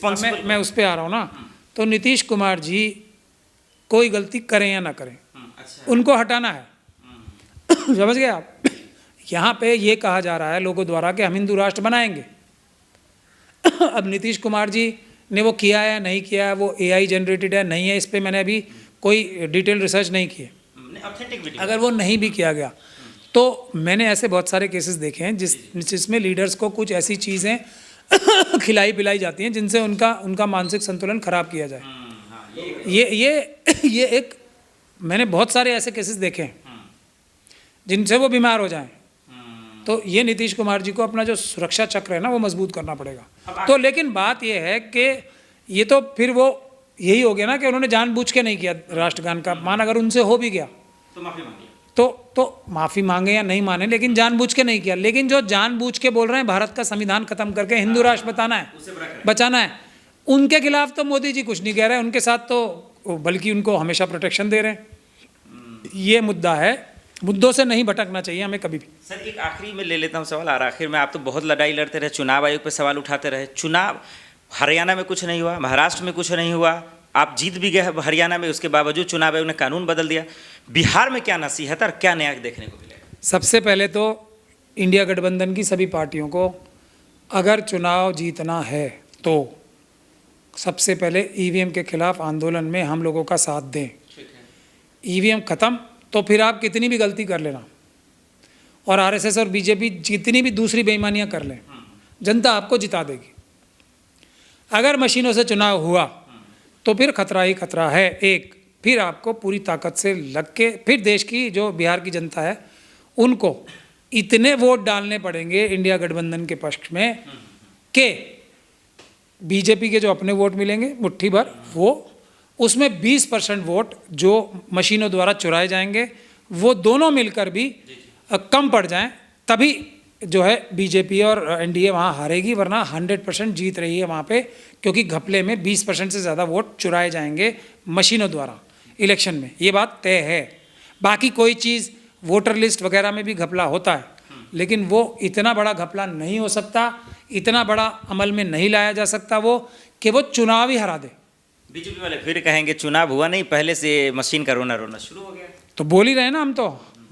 Responsible. मैं उस पर आ रहा हूँ ना, तो नीतीश कुमार जी कोई गलती करें या ना करें, अच्छा। उनको हटाना है। समझ गए आप? यहाँ पे ये कहा जा रहा है लोगों द्वारा कि हम हिंदू राष्ट्र बनाएंगे। अब नीतीश कुमार जी ने वो किया है नहीं किया है, वो AI जनरेटेड है नहीं है, इस पर मैंने अभी कोई डिटेल रिसर्च नहीं की है। Authentic video. अगर वो नहीं भी किया गया तो मैंने ऐसे बहुत सारे केसेस देखे हैं जिसमें लीडर्स को कुछ ऐसी चीज़ें खिलाई पिलाई जाती हैं जिनसे उनका मानसिक संतुलन खराब किया जाए। ये एक मैंने बहुत सारे ऐसे केसेस देखे हैं जिनसे वो बीमार हो जाएं। तो ये नीतीश कुमार जी को अपना जो सुरक्षा चक्र है ना वो मजबूत करना पड़ेगा। तो लेकिन बात ये है कि ये तो फिर वो यही हो गया ना कि उन्होंने जानबूझ के नहीं किया राष्ट्रगान का मान, अगर उनसे हो भी गया तो माफी मांगी, तो माफ़ी मांगे या नहीं माने, लेकिन जानबूझ के नहीं किया। लेकिन जो जानबूझ के बोल रहे हैं भारत का संविधान खत्म करके हिंदू राष्ट्र बताना है, बचाना है, उनके खिलाफ तो मोदी जी कुछ नहीं कह रहे हैं, उनके साथ तो बल्कि उनको हमेशा प्रोटेक्शन दे रहे हैं। ये मुद्दा है, मुद्दों से नहीं भटकना चाहिए हमें कभी भी। सर एक आखिरी में ले लेता हूँ सवाल, और आखिर में आप तो बहुत लड़ाई लड़ते रहे, चुनाव आयोग पे सवाल उठाते रहे। चुनाव हरियाणा में कुछ नहीं हुआ, महाराष्ट्र में कुछ नहीं हुआ, आप जीत भी गए हरियाणा में, उसके बावजूद चुनाव आयोग ने कानून बदल दिया। बिहार में क्या नसीहत और क्या नया देखने को मिलेगा? सबसे पहले तो इंडिया गठबंधन की सभी पार्टियों को अगर चुनाव जीतना है तो सबसे पहले EVM के खिलाफ आंदोलन में हम लोगों का साथ दें। EVM ख़त्म तो फिर आप कितनी भी गलती कर लेना और RSS और BJP जितनी भी दूसरी बेईमानियां कर लें, जनता आपको जिता देगी। अगर मशीनों से चुनाव हुआ तो फिर खतरा ही खतरा है। एक फिर आपको पूरी ताकत से लग के फिर देश की जो बिहार की जनता है उनको इतने वोट डालने पड़ेंगे इंडिया गठबंधन के पक्ष में कि BJP के जो अपने वोट मिलेंगे मुट्ठी भर, वो उसमें 20% वोट जो मशीनों द्वारा चुराए जाएंगे वो दोनों मिलकर भी कम पड़ जाएं, तभी जो है BJP और NDA वहाँ हारेगी, वरना 100% जीत रही है वहाँ पे, क्योंकि घपले में 20% से ज़्यादा वोट चुराए जाएंगे मशीनों द्वारा इलेक्शन में, ये बात तय है। बाकी कोई चीज़ वोटर लिस्ट वगैरह में भी घपला होता है, लेकिन वो इतना बड़ा घपला नहीं हो सकता, इतना बड़ा अमल में नहीं लाया जा सकता वो कि वो चुनाव ही हरा दे। BJP वाले फिर कहेंगे चुनाव हुआ नहीं, पहले से मशीन का रोना रोना शुरू हो गया। तो बोल ही रहे हैं ना,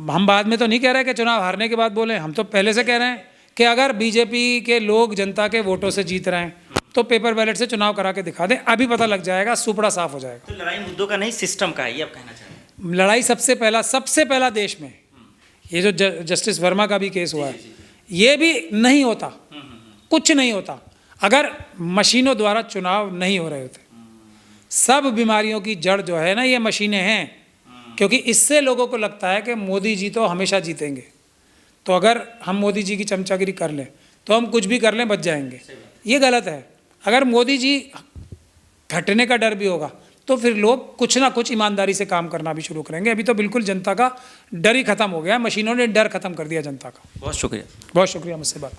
हम बाद में तो नहीं कह रहे कि चुनाव हारने के बाद बोले, हम तो पहले से कह रहे हैं कि अगर BJP के लोग जनता के वोटों से जीत रहे हैं तो पेपर बैलेट से चुनाव करा के दिखा दें, अभी पता लग जाएगा, सुपड़ा साफ हो जाएगा। तो लड़ाई मुद्दों का नहीं, सिस्टम का है, ये आप कहना चाह रहे हैं? लड़ाई सबसे पहला देश में ये जो जस्टिस वर्मा का भी केस हुआ है, ये भी नहीं होता, कुछ नहीं होता अगर मशीनों द्वारा चुनाव नहीं हो रहे होते। सब बीमारियों की जड़ जो है ना ये मशीनें हैं, क्योंकि इससे लोगों को लगता है कि मोदी जी तो हमेशा जीतेंगे, तो अगर हम मोदी जी की चमचागिरी कर लें तो हम कुछ भी कर लें बच जाएंगे, ये गलत है। अगर मोदी जी घटने का डर भी होगा तो फिर लोग कुछ ना कुछ ईमानदारी से काम करना भी शुरू करेंगे। अभी तो बिल्कुल जनता का डर ही खत्म हो गया, मशीनों ने डर खत्म कर दिया जनता का। बहुत शुक्रिया। बहुत शुक्रिया मुझसे बात